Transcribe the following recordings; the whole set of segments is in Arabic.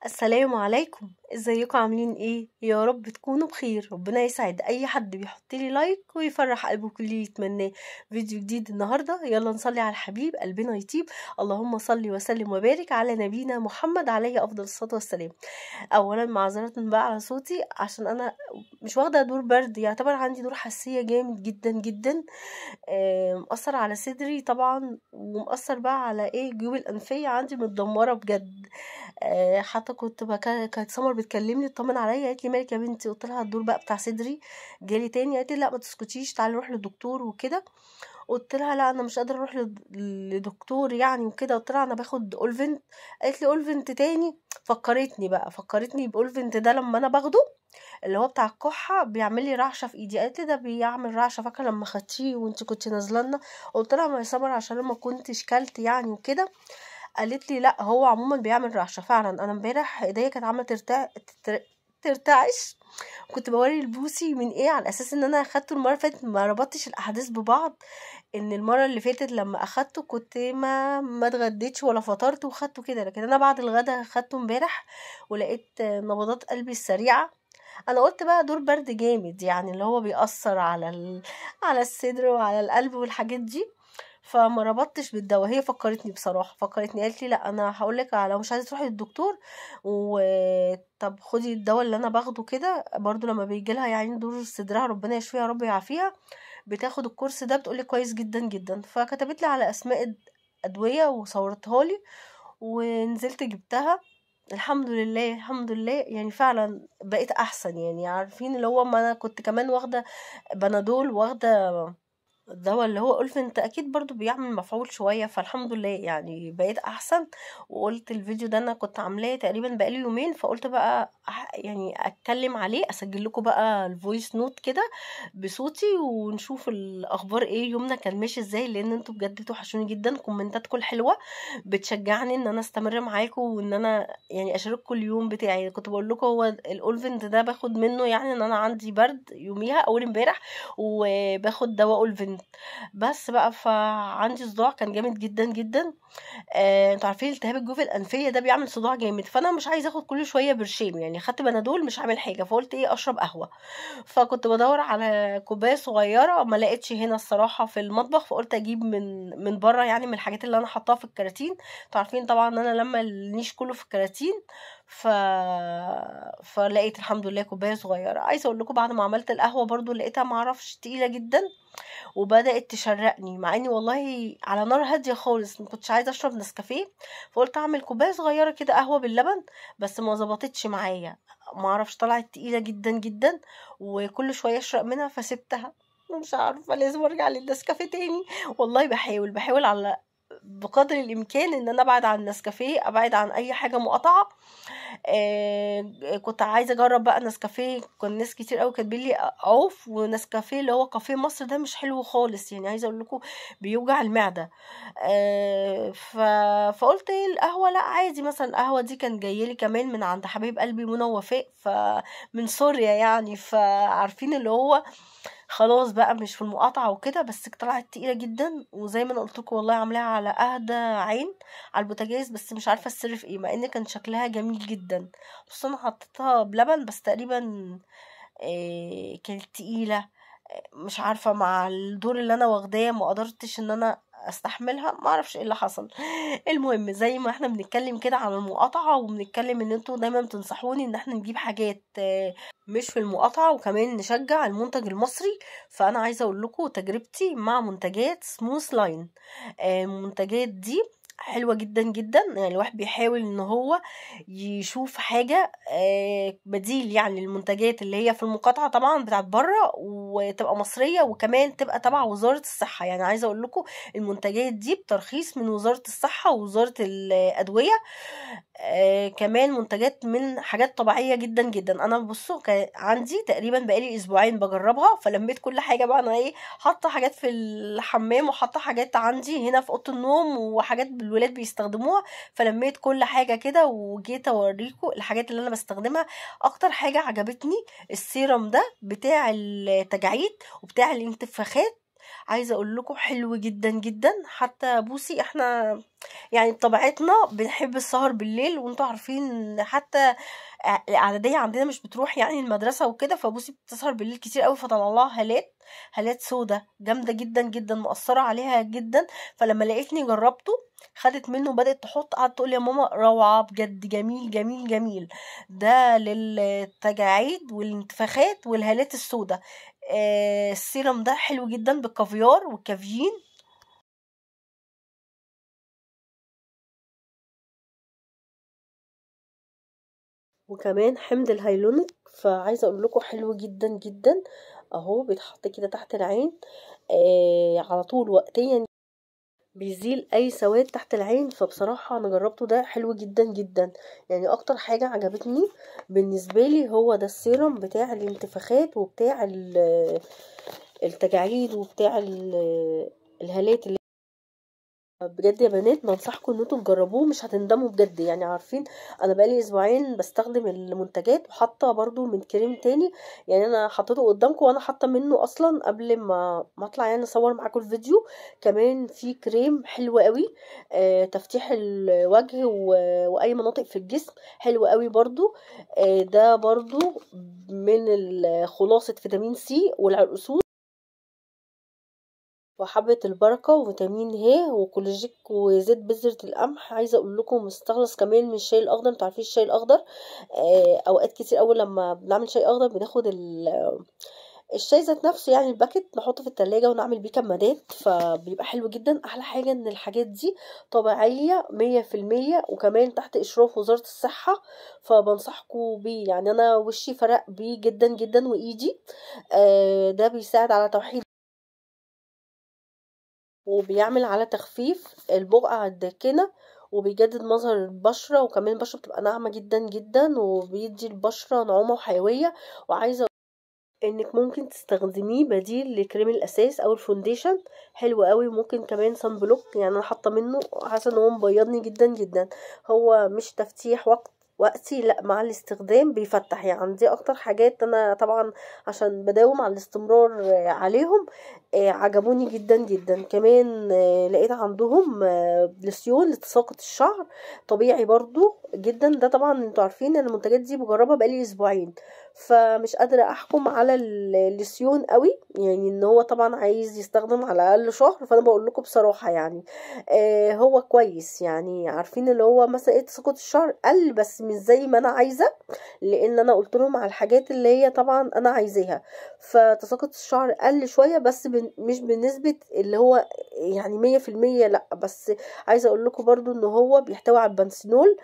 السلام عليكم، ازيكم عاملين ايه؟ يا رب تكونوا بخير. ربنا يسعد اي حد بيحط لي لايك ويفرح قلبه كل اللي يتمناه. فيديو جديد النهارده، يلا نصلي على الحبيب قلبنا يطيب. اللهم صل وسلم وبارك على نبينا محمد عليه افضل الصلاه والسلام. اولا معذره بقى على صوتي عشان انا مش واخده دور برد، يعتبر عندي دور حساسيه جامد جدا جدا. مأثر على صدري طبعا، ومأثر بقى على ايه الجيوب الأنفية عندي متدمرة بجد. حتى كانت سمر بتكلمني تطمن عليا، قالت لي مالك يا بنتي؟ قلت لها الدور بقى بتاع صدري جالي تاني. قالت لي لا ما تسكتيش، تعالي نروح للدكتور وكده. قلت لها لا انا مش قادره اروح لدكتور يعني وكده. قلت لها انا باخد اولفنت. قالت لي اولفنت تاني؟ فكرتني باولفنت ده لما انا باخده، اللي هو بتاع الكحة، بيعمل لي رعشة في ايدي. قالت لي ده بيعمل رعشة، فاكرة لما خدتيه وانت كنت نازله لنا؟ قلت لها ما يا سمر عشان لما كنتش كلت يعني وكده. قالت لي لا هو عموما بيعمل رعشة فعلا. انا امبارح ايديا كانت عامله ترتعش. كنت بوري البوسي من ايه على اساس ان انا اخدته المره اللي فاتت، ما ربطتش الاحداث ببعض. ان المره اللي فاتت لما اخدته كنت ما اتغديتش ولا فطرت وخدته كده، لكن انا بعد الغدا اخدته امبارح ولقيت نبضات قلبي السريعه. انا قلت بقى دور برد جامد، يعني اللي هو بيأثر على على الصدر وعلى القلب والحاجات دي. فما ربطتش بالدواء. هي فكرتني بصراحة، قالت لي لا انا هقولك لو مش عايزة تروحي للدكتور طب خدي الدواء اللي انا باخده كده برضو لما بيجي لها يعني دور صدرها، ربنا يشفيها يا رب يعافيها. بتاخد الكورس ده بتقولي كويس جدا جدا. فكتبت لي على اسماء ادوية وصورتها لي ونزلت جبتها. الحمد لله الحمد لله، يعني فعلا بقيت احسن. يعني عارفين اللي هو ما انا كنت كمان واخده بنادول، واخده الدواء اللي هو أولفنت اكيد برضو بيعمل مفعول شويه. فالحمد لله يعني بقيت احسن. وقلت الفيديو ده انا كنت عاملاه تقريبا بقالي يومين، فقلت بقى يعني اتكلم عليه، اسجل لكم بقى الفويس نوت كده بصوتي ونشوف الاخبار ايه، يومنا كان ماشي ازاي. لان انتوا بجد توحشوني جدا، كومنتاتكم الحلوه بتشجعني ان انا استمر معاكم وان انا يعني اشارككم اليوم بتاعي. كنت بقول لكم هو الاولفنت ده باخد منه يعني ان انا عندي برد يوميها اول امبارح، وباخد دواء اولفنت. بس بقى فعندي صداع كان جامد جدا جدا. انتوا عارفين التهاب الجوف الانفيه ده بيعمل صداع جامد، فانا مش عايزه اخد كل شويه برشام. يعني خدت بنادول مش عامل حاجه، فقلت ايه اشرب قهوه. فكنت بدور على كوبايه صغيره، ما لقيتش هنا الصراحه في المطبخ، فقلت اجيب من بره يعني من الحاجات اللي انا حطاها في الكراتين. انتوا عارفين طبعا ان انا لما النيش كله في الكراتين. ف... فلقيت الحمد لله كوبايه صغيره. عايزه اقول لكم بعد ما عملت القهوه برضو لقيتها معرفش تقيله جدا، وبدأت تشرقني، مع اني والله على نار هادية خالص ما كنتش عايزة اشرب نسكافيه. فقلت اعمل كوباية صغيرة كده قهوة باللبن، بس ما ظبطتش معايا. ما اعرفش طلعت تقيلة جدا جدا، وكل شوية اشرق منها فسبتها. مش عارفة لازم ارجع للنسكافيه تاني. والله بحاول على بقدر الامكان ان انا ابعد عن النسكافيه، ابعد عن اي حاجه مقاطعه. كنت عايزه اجرب بقى نسكافيه، كان ناس كتير قوي كاتبين لي عوف، ونسكافيه اللي هو كافيه مصر ده مش حلو خالص، يعني عايزه اقول لكم بيوجع المعده. فقلت ايه القهوه لا عادي. مثلا القهوه دي كان جايه لي كمان من عند حبيب قلبي منى وفاء، فمن سوريا يعني. فعارفين اللي هو خلاص بقى مش في المقاطعة وكده، بس طلعت تقيلة جدا. وزي ما انا قلت لكم والله عاملاها على اهدى عين على البوتاجاز، بس مش عارفة السر في ايه، مع ان كان شكلها جميل جدا. بص انا حطيتها بلبن بس تقريبا إيه كانت تقيلة. مش عارفة مع الدور اللي انا واخداه ما قدرتش ان انا استحملها، ما اعرفش ايه اللي حصل. المهم زي ما احنا بنتكلم كده على المقاطعة، وبنتكلم ان انتوا دايما بتنصحوني ان احنا نجيب حاجات مش في المقاطعة، وكمان نشجع المنتج المصري. فانا عايزة اقول لكم تجربتي مع منتجات سموث لاين. المنتجات دي حلوة جدا جدا. يعني الواحد بيحاول ان هو يشوف حاجة بديل يعني المنتجات اللي هي في المقاطعة طبعا بتاعت بره، وتبقى مصرية، وكمان تبقى تبع وزارة الصحة. يعني عايزة اقول لكم المنتجات دي بترخيص من وزارة الصحة ووزارة الأدوية. كمان منتجات من حاجات طبيعية جدا جدا. انا بصوا عندي تقريبا بقالي اسبوعين بجربها، فلميت كل حاجة بقى. انا ايه حاطة حاجات في الحمام، وحاطة حاجات عندي هنا في اوضه النوم، وحاجات الولاد بيستخدموها. فلميت كل حاجة كده وجيت اوريكم الحاجات اللي انا بستخدمها. اكتر حاجة عجبتني السيرم ده بتاع التجاعيد وبتاع الانتفاخات. عايزه اقول لكم حلو جدا جدا. حتى بوسي احنا يعني بطبيعتنا بنحب السهر بالليل، وانتوا عارفين حتى الاعداديه عندنا مش بتروح يعني المدرسه وكده، فبوسي بتسهر بالليل كتير قوي، فطلع لها هالات سودا جامده جدا جدا، مؤثره عليها جدا. فلما لقيتني جربته خدت منه بدأت تحط، قعدت تقول يا ماما روعة بجد، جميل جميل جميل. ده للتجاعيد والانتفاخات والهالات السوداء. السيرم ده حلو جدا بالكافيار والكافيين. وكمان حمض الهيلونيك، فعايزه اقول لكم حلو جدا جدا. اهو بيتحط كده تحت العين على طول وقتيا، بيزيل اي سواد تحت العين. فبصراحة انا جربته، ده حلو جدا جدا. يعني اكتر حاجة عجبتني بالنسبة لي هو ده السيرم بتاع الانتفاخات وبتاع التجاعيد وبتاع الهالات. بجد يا بنات بنصحكم ان انتوا تجربوه، مش هتندموا بجد. يعني عارفين انا بقالي اسبوعين بستخدم المنتجات، وحاطه برضو من كريم تاني. يعني انا حطيته قدامكم وانا حاطه منه اصلا قبل ما اطلع يعني اصور معاكم الفيديو. كمان في كريم حلو قوي تفتيح الوجه واي مناطق في الجسم، حلو قوي برضو. ده برضو من خلاصة فيتامين سي والعرقسوس وحبة البركة وفيتامين ه وكولاجيك وزيت بذرة القمح. عايزة اقول لكم مستخلص كمان من الشاي الاخضر. انتوا عارفين الشاي الاخضر اوقات كتير اول لما بنعمل شاي اخضر بناخد الشاي ذات نفسه، يعني الباكت نحطه في التلاجة ونعمل بيه كمادات، فبيبقى حلو جدا. احلى حاجة ان الحاجات دي طبيعية 100%، وكمان تحت اشراف وزارة الصحة. فبنصحكم بيه، يعني انا وشي فرق بيه جدا جدا وايدي. ده بيساعد على توحيد وبيعمل على تخفيف البقع الداكنة، وبيجدد مظهر البشرة، وكمان البشرة بتبقى ناعمة جدا جدا، وبيدي البشرة نعومة وحيوية. وعايزة انك ممكن تستخدميه بديل لكريم الاساس او الفونديشن، حلو قوي. وممكن كمان صن بلوك، يعني انا حاطه منه، حاسه ان هو مبيضني جدا جدا. هو مش تفتيح وقتي، لا مع الاستخدام بيفتح. يعني دي اكتر حاجات انا طبعا عشان بداوم على الاستمرار عليهم عجبوني جدا جدا. كمان لقيت عندهم لسيون لتساقط الشعر طبيعي برضو جدا. ده طبعا انتوا عارفين ان المنتجات دي بجربها بقالي اسبوعين، فمش قادرة احكم على اللسيون قوي، يعني ان هو طبعا عايز يستخدم على الاقل شهر. فانا بقول لكم بصراحة يعني هو كويس. يعني عارفين اللي هو مثلا ايه، تساقط الشعر قل بس مش زي ما انا عايزة، لان انا قلت لهم على الحاجات اللي هي طبعا انا عايزاها. فتساقط الشعر قل شوية بس مش بنسبة اللي هو يعني 100%، لا. بس عايزة اقول لكم برضو ان هو بيحتوي على البنسينول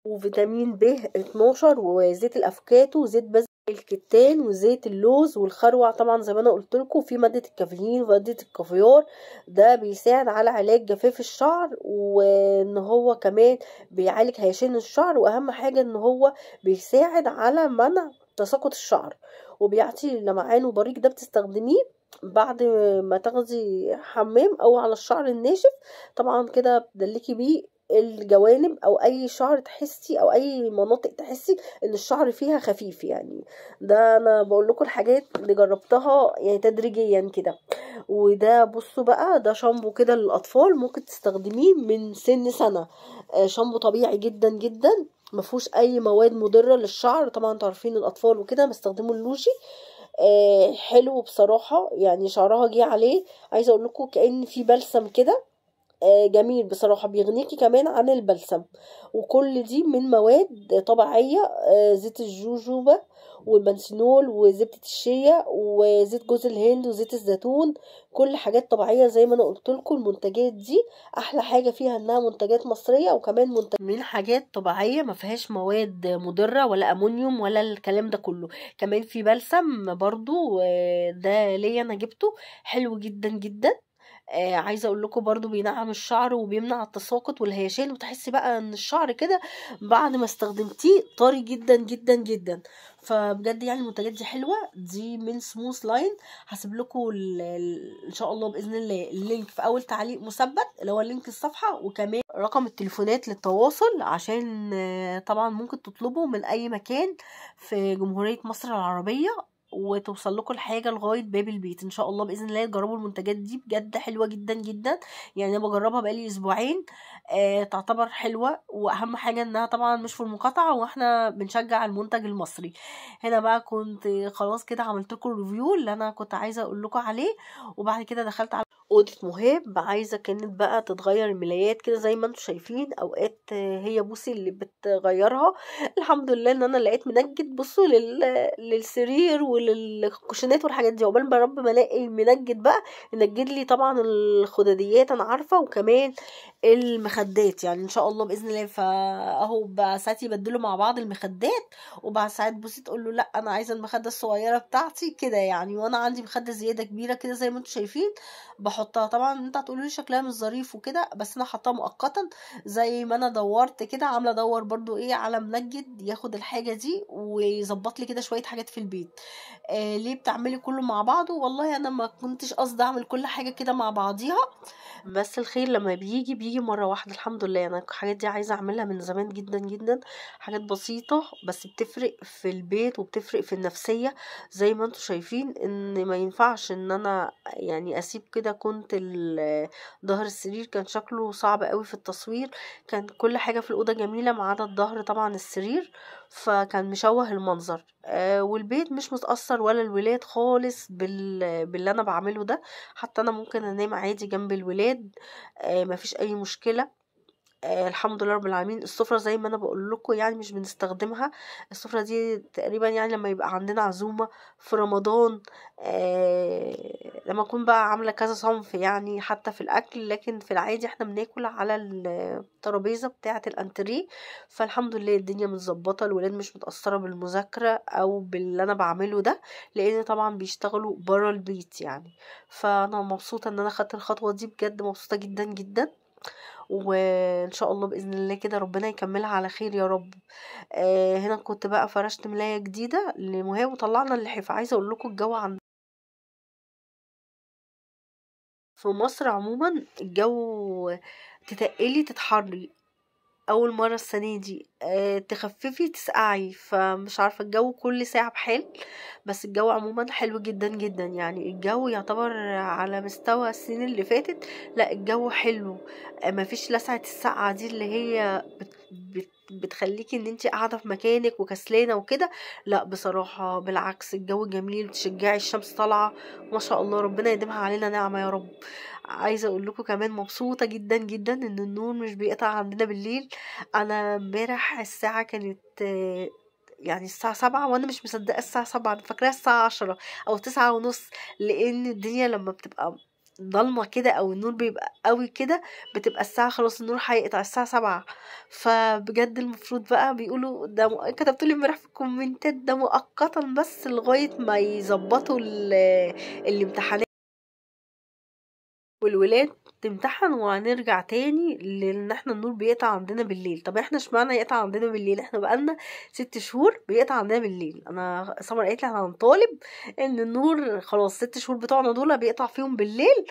وفيتامين ب 12 وزيت الافوكاتو وزيت بذر الكتان وزيت اللوز والخروع. طبعا زي ما انا قلت لكم في ماده الكافيين وماده الكافيار، ده بيساعد على علاج جفاف الشعر، وان هو كمان بيعالج هيشان الشعر، واهم حاجه ان هو بيساعد على منع تساقط الشعر، وبيعطي لمعان وبريق. ده بتستخدميه بعد ما تاخدي حمام او على الشعر الناشف. طبعا كده بتدلكي بيه الجوانب او اي شعر تحسي او اي مناطق تحسي ان الشعر فيها خفيف يعني. ده انا بقول لكم الحاجات اللي جربتها يعني تدريجيا كده. وده بصوا بقى، ده شامبو كده للاطفال، ممكن تستخدميه من سن سنة. شامبو طبيعي جدا جدا، مفهوش اي مواد مضرة للشعر. طبعا انتوا عارفين الاطفال وكده بيستخدموا اللوشي حلو بصراحة. يعني شعرها جه عليه، عايزة اقول لكم كأن في بلسم كده جميل بصراحة، بيغنيكي كمان عن البلسم. وكل دي من مواد طبيعية، زيت الجوجوبا والبنسينول وزبدة الشيا وزيت جوز الهند وزيت الزيتون، كل حاجات طبيعية. زي ما انا قلت لكم المنتجات دي احلى حاجة فيها انها منتجات مصرية، وكمان منتجات من حاجات طبيعية ما فيهاش مواد مضرة ولا امونيوم ولا الكلام ده كله. كمان في بلسم برضو ده ليا انا جبته، حلو جدا جدا. عايزه اقول لكم برضو بينعم الشعر وبيمنع التساقط والهيشان، وتحسي بقى ان الشعر كده بعد ما استخدمتيه طري جدا جدا جدا. فبجد يعني المنتجات دي حلوه، دي من سموث لاين. هسيب لكم ان شاء الله باذن الله اللينك في اول تعليق مثبت اللي هو لينك الصفحه، وكمان رقم التليفونات للتواصل، عشان طبعا ممكن تطلبوا من اي مكان في جمهوريه مصر العربيه وتوصل لكم الحاجه لغايه باب البيت ان شاء الله باذن الله. تجربوا المنتجات دي بجد حلوه جدا جدا، يعني انا بجربها بقالي اسبوعين. تعتبر حلوه، واهم حاجه انها طبعا مش في المقاطعه، واحنا بنشجع المنتج المصري. هنا بقى كنت خلاص كده عملت لكم الريفيو اللي انا كنت عايزه اقول لكم عليه، وبعد كده دخلت على اوضه مهاب. عايزه كانت بقى تتغير الملايات كده زي ما انتم شايفين، اوقات هي بوسي اللي بتغيرها. الحمد لله ان انا لقيت منجد. بصوا للسرير وللكوشنات والحاجات دي، عقبال ما رب ما الاقي المنجد بقى ينجد لي طبعا الخداديات انا عارفه، وكمان المخدات يعني ان شاء الله باذن الله. فاهو بقى ساعات يبدلوا مع بعض المخدات، وبعد ساعات بصي تقول له لا انا عايزه المخده الصغيره بتاعتي كده يعني. وانا عندي مخده زياده كبيره كده زي ما انتم شايفين بحطها. طبعا انت هتقولوا لي شكلها مش ظريف وكده، بس انا حطاها مؤقتا زي ما انا دورت كده، عامله ادور برضو ايه على منجد ياخد الحاجه دي ويظبط لي كده شويه حاجات في البيت. ليه بتعملي كله مع بعضه؟ والله انا ما كنتش قصدي اعمل كل حاجه كده مع بعضيها، بس الخير لما بيجي مره واحده الحمد لله. انا الحاجات دي عايزه اعملها من زمان جدا جدا، حاجات بسيطه بس بتفرق في البيت وبتفرق في النفسيه. زي ما انتم شايفين ان ما ينفعش ان انا يعني اسيب كده. كنت ظهر السرير كان شكله صعب قوي في التصوير، كان كل حاجه في الاوضه جميله ما عدا الظهر طبعا السرير، فكان مشوه المنظر. والبيت مش متأثر ولا الولاد خالص باللي انا بعمله ده. حتى انا ممكن انام عادي جنب الولاد، مفيش اي مشكلة. الحمد لله رب العالمين. السفرة زي ما انا بقول لكم يعني مش بنستخدمها. السفرة دي تقريبا يعني لما يبقى عندنا عزومة في رمضان، لما اكون بقى عاملة كذا صنف يعني حتى في الاكل، لكن في العادي احنا بناكل على الترابيزة بتاعة الانتريه. فالحمد لله الدنيا متظبطة، الولاد مش متأثرة بالمذاكرة او باللي انا بعمله ده، لان طبعا بيشتغلوا برا البيت يعني. فانا مبسوطة ان انا خدت الخطوة دي، بجد مبسوطة جدا جدا. وان شاء الله باذن الله كده ربنا يكملها على خير يا رب. هنا كنت بقى فرشت ملايه جديده لمهاب وطلعنا اللحاف. عايزه اقول لكم الجو عند في مصر عموما الجو تتقلي تتحري اول مره السنه دي، تخففي تسقعي. فمش عارفه الجو كل ساعه بحال، بس الجو عموما حلو جدا جدا يعني. الجو يعتبر على مستوى السنين اللي فاتت، لا الجو حلو. مفيش لسعه السقعه دي اللي هي بتخليكي ان انت قاعده في مكانك وكسلانه وكده. لا بصراحه بالعكس الجو جميل، تشجعي الشمس طالعه ما شاء الله، ربنا يديمها علينا نعمه يا رب. عايزه اقول لكم كمان مبسوطه جدا جدا ان النور مش بيقطع عندنا بالليل. انا امبارح الساعه كانت يعني الساعة 7 وانا مش مصدقة الساعة 7، انا فاكراها الساعة 10 او 9:30، لان الدنيا لما بتبقى ضلمة كده او النور بيبقى قوي كده بتبقى الساعة خلاص النور هيقطع الساعة 7. فبجد المفروض بقى بيقولوا ده كتبتولي امبارح في الكومنتات ده مؤقتا بس لغاية ما يظبطوا الامتحانات والولاد تمتحن، وهنرجع تاني لان احنا النور بيقطع عندنا بالليل. طب احنا اشمعنى يقطع عندنا بالليل؟ احنا بقالنا 6 شهور بيقطع عندنا بالليل. انا سمر قالت لي احنا هنطالب ان النور خلاص 6 شهور بتوعنا دول بيقطع فيهم بالليل.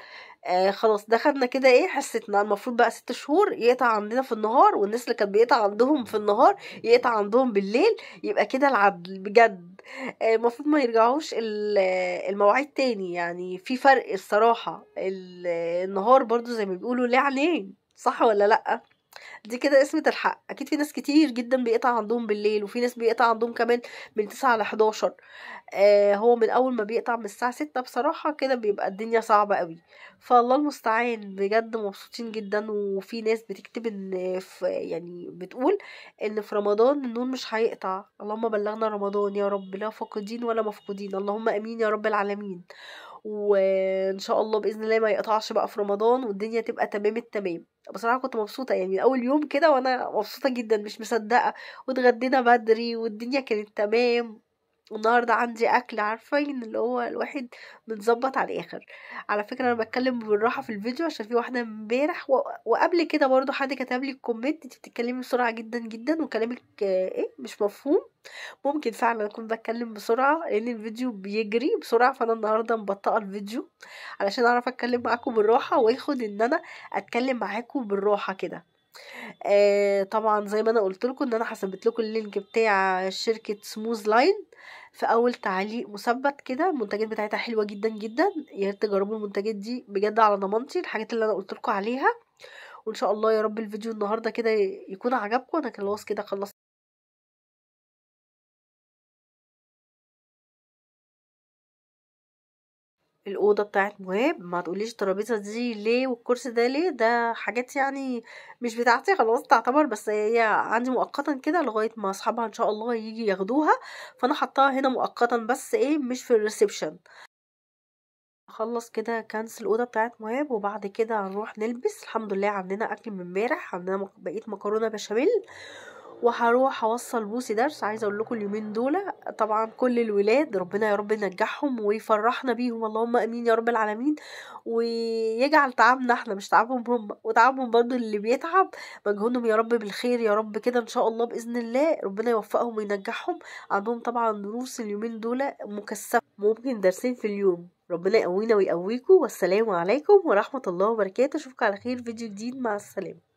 خلاص ده خدنا كده ايه حصتنا. المفروض بقى 6 شهور يقطع عندنا في النهار، والناس اللي كانت بيقطع عندهم في النهار يقطع عندهم بالليل. يبقى كده العدل بجد. المفروض ما يرجعوش المواعيد تاني يعني. في فرق الصراحة. النهار برضو زي ما بيقولوا ليه عينين، صح ولا لأ؟ دي كده اسمة الحق. اكيد في ناس كتير جدا بيقطع عندهم بالليل، وفي ناس بيقطع عندهم كمان من 9 ل 11. هو من اول ما بيقطع من الساعة 6 بصراحة كده بيبقى الدنيا صعبة قوي. فالله المستعان. بجد مبسوطين جدا. وفي ناس بتكتب ان في يعني بتقول ان في رمضان النور مش هيقطع. اللهم بلغنا رمضان يا رب، لا فاقدين ولا مفقودين، اللهم امين يا رب العالمين. وان شاء الله باذن الله ما يقطعش بقى في رمضان، والدنيا تبقى تمام التمام. بصراحه كنت مبسوطه يعني من اول يوم كده وانا مبسوطه جدا مش مصدقه. واتغدينا بدري والدنيا كانت تمام. والنهارده عندي اكل، عارفين اللي هو الواحد متظبط على الاخر. على فكره انا بتكلم بالراحه في الفيديو عشان في واحده امبارح وقبل كده برضو حد كتب لي الكومنت: انت بتتكلمي بسرعه جدا جدا وكلامك ايه مش مفهوم. ممكن فعلا اكون بتكلم بسرعه لان الفيديو بيجري بسرعه، فانا النهارده مبطئه الفيديو علشان اعرف اتكلم معاكم بالراحه واخد ان انا اتكلم معاكم بالراحه كده. طبعا زي ما انا قلت لكم ان انا حسبت لكم اللينك بتاع شركة سموز لاين في اول تعليق مثبت كده. المنتجات بتاعتها حلوة جدا جدا، يا ريت تجربوا المنتجات دي بجد على ضمانتي، الحاجات اللي انا قلت لكم عليها. وان شاء الله يا رب الفيديو النهارده كده يكون عجبكم. انا خلاص كده خلصت الاوضه بتاعت مهاب. ما تقوليش الترابيزه دي ليه والكرسي ده ليه، ده حاجات يعني مش بتاعتي خلاص تعتبر، بس هي عندي مؤقتا كده لغايه ما اصحابها ان شاء الله يجي ياخدوها، فانا حطاها هنا مؤقتا بس ايه مش في الريسبشن. اخلص كده كنسل الاوضه بتاعت مهاب وبعد كده هنروح نلبس. الحمد لله عندنا اكل من امبارح، عندنا بقيه مكرونه بشاميل، وهروح اوصل بوسي درس. عايزه اقول لكم اليومين دول طبعا كل الولاد ربنا يا رب ينجحهم ويفرحنا بيهم، اللهم امين يا رب العالمين، ويجعل تعبنا احنا مش تعبهم هم، وتعبهم برضو اللي بيتعب مجهودهم يا رب بالخير يا رب كده ان شاء الله باذن الله ربنا يوفقهم وينجحهم. عندهم طبعا دروس اليومين دول مكثفه، ممكن درسين في اليوم. ربنا يقوينا ويقويكم، والسلام عليكم ورحمه الله وبركاته. اشوفكم على خير فيديو جديد، مع السلامه.